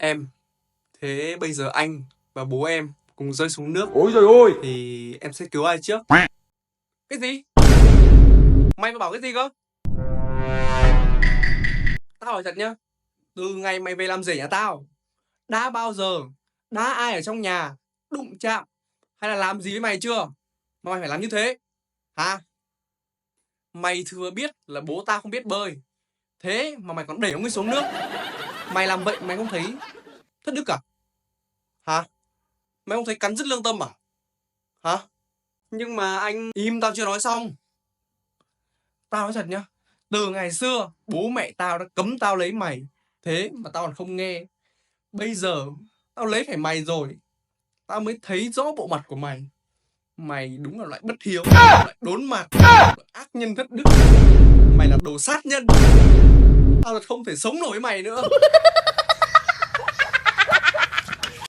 Em, thế bây giờ anh và bố em cùng rơi xuống nước. Ôi giời ơi! Thì em sẽ cứu ai trước? Cái gì? Mày mà bảo cái gì cơ? Tao hỏi thật nhá. Từ ngày mày về làm rể nhà tao, đã bao giờ, đã ai ở trong nhà đụng chạm hay là làm gì với mày chưa? Mà mày phải làm như thế? Hả? Mày thừa biết là bố tao không biết bơi, thế mà mày còn để ông ấy xuống nước. Mày làm vậy mày không thấy thất đức à? Hả? Mày không thấy cắn rứt lương tâm à? Hả? Nhưng mà anh im, tao chưa nói xong. Tao nói thật nhá, từ ngày xưa bố mẹ tao đã cấm tao lấy mày, thế mà tao còn không nghe. Bây giờ tao lấy phải mày rồi, tao mới thấy rõ bộ mặt của mày. Mày đúng là loại bất hiếu, loại đốn mặt, loại ác nhân thất đức. Mày là đồ sát nhân. Tao thật không thể sống nổi với mày nữa.